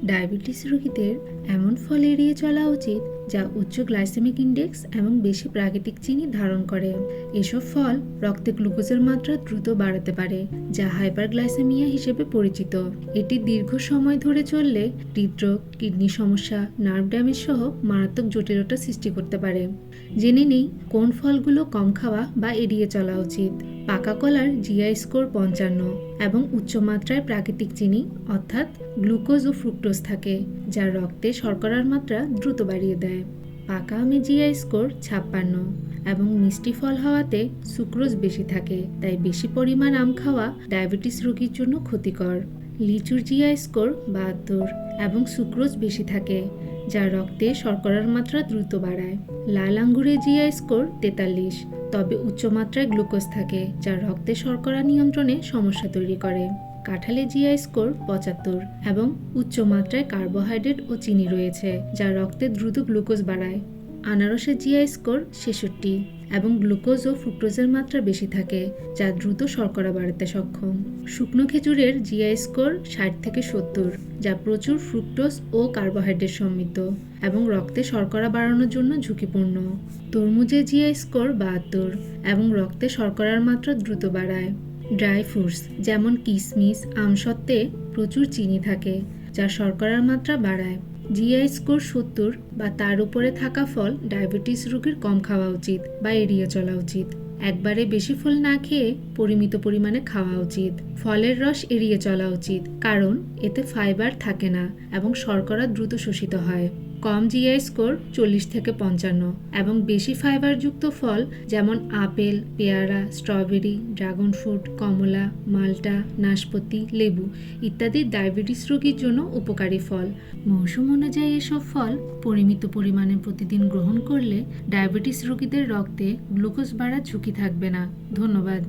Diabetes রোগীদের এমন ফল এড়িয়ে চলা উচিত যা উচ্চ গ্লাইসেমিক ইন্ডেক্স এবং বেশি প্রাকৃতিক চিনি ধারণ করে। এসব ফল রক্তে গ্লুকোজের মাত্রা দ্রুত বাড়াতে পারে, যা হাইপারগ্লাইসেমিয়া হিসেবে পরিচিত। এটি দীর্ঘ সময় ধরে চললে হৃদরোগ, কিডনি সমস্যা, নার্ভ ড্যামেজ সহ মারাত্মক জটিলতা সৃষ্টি করতে পারে। জেনে নেই কোন ফলগুলো কম খাওয়া বা এড়িয়ে চলা উচিত। পাকা কলার জিআই স্কোর 55 এবং উচ্চমাত্রায় প্রাকৃতিক চিনি অর্থাৎ গ্লুকোজ ও ফ্রুক্টোজ থাকে, যা রক্তে শর্করার মাত্রা দ্রুত বাড়িয়ে দেয়। পাকা আমে জিআই স্কোর 56 এবং মিষ্টি ফল হওয়াতে সুক্রোজ বেশি থাকে, তাই বেশি পরিমাণ আম খাওয়া ডায়াবেটিস রোগীর জন্য ক্ষতিকর। লিচুর জিআই স্কোর 72 এবং সুক্রোজ বেশি থাকে, যা রক্তে শর্করার মাত্রা দ্রুত বাড়ায়। লাল আঙ্গুরের জিআই স্কোর 43, তবে উচ্চমাত্রায় গ্লুকোজ থাকে, যা রক্তে শর্করা নিয়ন্ত্রণে সমস্যা তৈরি করে। কাঁঠালে জিআই স্কোর 75 এবং উচ্চমাত্রায় কার্বোহাইড্রেট ও চিনি রয়েছে, যা রক্তে দ্রুত গ্লুকোজ বাড়ায়। আনারসের জিআই স্কোর 66 এবং গ্লুকোজ ও ফ্রুক্টোজের মাত্রা বেশি থাকে, যা দ্রুত শর্করা বাড়াতে সক্ষম। শুকনো খেজুরের জিআই স্কোর 60 থেকে 70, যা প্রচুর ফ্রুক্টোজ ও কার্বোহাইড্রেট সমৃদ্ধ এবং রক্তে শর্করা বাড়ানোর জন্য ঝুঁকিপূর্ণ। তরমুজের জিআই স্কোর 72 এবং রক্তে শর্করার মাত্রা দ্রুত বাড়ায়। ড্রাই ফ্রুটস যেমন কিশমিশ, আমসত্ত্বে প্রচুর চিনি থাকে, যা শর্করার মাত্রা বাড়ায়। জিআই স্কোর 70 বা তার উপরে থাকা ফল ডায়াবেটিস রোগীর কম খাওয়া উচিত বা এড়িয়ে চলা উচিত। একবারে বেশি ফল না খেয়ে পরিমিত পরিমাণে খাওয়া উচিত। ফলের রস এড়িয়ে চলা উচিত, কারণ এতে ফাইবার থাকে না এবং শর্করা দ্রুত শোষিত হয়। কম জিআই স্কোর 40 থেকে 55 এবং বেশি ফাইবারযুক্ত ফল যেমন আপেল, পেয়ারা, স্ট্রবেরি, ড্রাগন ফ্রুট, কমলা, মাল্টা, নাশপাতি, লেবু ইত্যাদি ডায়াবেটিস রোগীর জন্য উপকারী ফল। মৌসুম অনুযায়ী এসব ফল পরিমিত পরিমাণে প্রতিদিন গ্রহণ করলে ডায়াবেটিস রোগীদের রক্তে গ্লুকোজ বাড়ার ঝুঁকি থাকবে না। ধন্যবাদ।